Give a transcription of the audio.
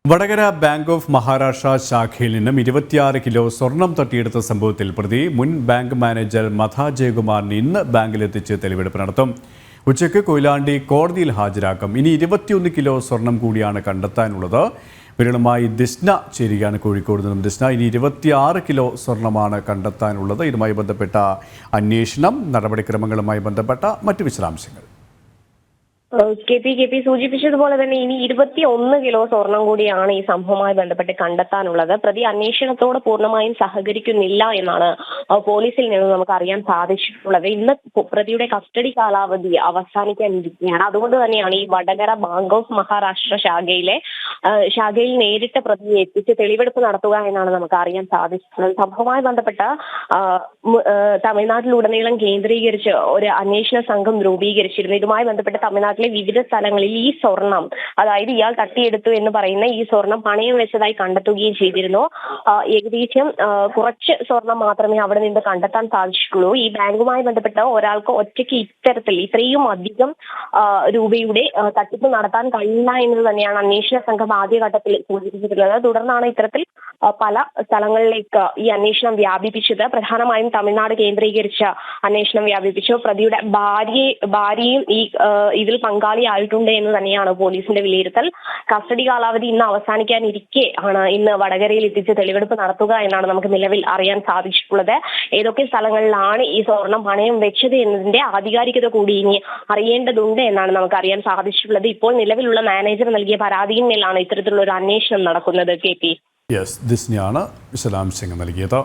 Vadakara bank of Maharashtra ശാഖയിൽ നിന്നും 26 kilo സ്വർണം തട്ടിയെടുത്ത സംഭവത്തിൽ പ്രതി മുൻ ബാങ്ക് മാനേജർ മഥ ജയകുമാറിന് ഇന്ന് ബാങ്കിലെത്തിച്ച് തെളിവെടുപ്പ് നടത്തും. ഉച്ചയ്ക്ക് കൊയിലാണ്ടി കോടതിയിൽ ഹാജരാക്കും. ഇനി 21 കിലോ സ്വർണം കൂടിയാണ് കണ്ടെത്താനുള്ളത്. വിരളുമായി ദിസ്ന ചേരുകയാണ് കോഴിക്കോട് നിന്നും. ദിസ്ന, ഇനി 26 കിലോ സ്വർണമാണ് കണ്ടെത്താനുള്ളത്. ഇതുമായി ബന്ധപ്പെട്ട അന്വേഷണം, നടപടിക്രമങ്ങളുമായി ബന്ധപ്പെട്ട മറ്റു വിശദാംശങ്ങൾ. കെ പി സൂചിപ്പിച്ചതുപോലെ തന്നെ ഇനി 21 കിലോ സ്വർണം കൂടിയാണ് ഈ സംഭവവുമായി ബന്ധപ്പെട്ട് കണ്ടെത്താനുള്ളത്. പ്രതി അന്വേഷണത്തോട് പൂർണ്ണമായും സഹകരിക്കുന്നില്ല എന്നാണ് പോലീസിൽ നിന്ന് നമുക്ക് അറിയാൻ സാധിച്ചിട്ടുള്ളത്. ഇന്ന് പ്രതിയുടെ കസ്റ്റഡി കാലാവധി അവസാനിക്കാനിരിക്കുകയാണ്. അതുകൊണ്ട് തന്നെയാണ് ഈ വടകര ബാങ്ക് ഓഫ് മഹാരാഷ്ട്ര ശാഖയിൽ നേരിട്ട് പ്രതിയെ എത്തിച്ച് തെളിവെടുപ്പ് നടത്തുക എന്നാണ് നമുക്ക് അറിയാൻ സാധിച്ചിട്ടുള്ളത്. സംഭവവുമായി ബന്ധപ്പെട്ട തമിഴ്നാട്ടിലുടനീളം കേന്ദ്രീകരിച്ച് ഒരു അന്വേഷണ സംഘം രൂപീകരിച്ചിരുന്നു. ഇതുമായി ബന്ധപ്പെട്ട് തമിഴ്നാട്ടിലെ വിവിധ സ്ഥലങ്ങളിൽ ഈ സ്വർണം, അതായത് ഇയാൾ തട്ടിയെടുത്തു എന്ന് പറയുന്ന ഈ സ്വർണം പണയം വെച്ചതായി കണ്ടെത്തുകയും ചെയ്തിരുന്നു. ഏകദേശം കുറച്ച് സ്വർണം മാത്രമേ അവിടെ നിന്ന് കണ്ടെത്താൻ സാധിച്ചിട്ടുള്ളൂ. ഈ ബാങ്കുമായി ബന്ധപ്പെട്ട ഒരാൾക്ക് ഒറ്റയ്ക്ക് ഇത്രയും അധികം രൂപയുടെ തട്ടിപ്പ് നടത്താൻ കഴിയില്ല എന്ന് തന്നെയാണ് അന്വേഷണ സംഘം ആദ്യഘട്ടത്തിൽ സൂചിപ്പിച്ചിട്ടുള്ളത്. തുടർന്നാണ് ഇത്തരത്തിൽ പല സ്ഥലങ്ങളിലേക്ക് ഈ അന്വേഷണം വ്യാപിപ്പിച്ചത്. പ്രധാനമായും തമിഴ്നാട് കേന്ദ്രീകരിച്ച അന്വേഷണം വ്യാപിപ്പിച്ചു. പ്രതിയുടെ ഭാര്യയും ഇതിൽ പങ്കാളിയായിട്ടുണ്ട് എന്ന് തന്നെയാണ് പോലീസിന്റെ വിലയിരുത്തൽ. കസ്റ്റഡി കാലാവധി ഇന്ന് അവസാനിക്കാനിരിക്കെ ആണ് ഇന്ന് വടകരയിൽ എത്തിച്ച് തെളിവെടുപ്പ് നടത്തുക എന്നാണ് നമുക്ക് നിലവിൽ അറിയാൻ സാധിച്ചിട്ടുള്ളത്. ഏതൊക്കെ സ്ഥലങ്ങളിലാണ് ഈ സ്വർണം പണയം വെച്ചത് എന്നതിന്റെ ആധികാരികത കൂടി ഇനി അറിയേണ്ടതുണ്ട് എന്നാണ് നമുക്ക് അറിയാൻ സാധിച്ചിട്ടുള്ളത്. ഇപ്പോൾ നിലവിലുള്ള മാനേജർ നൽകിയ പരാതിയിന്മേലാണ് ഇത്തരത്തിലുള്ള ഒരു അന്വേഷണം നടക്കുന്നത്. കെ പി ദിസ്നയാണ് വിശദാംശങ്ങൾ നൽകിയത്.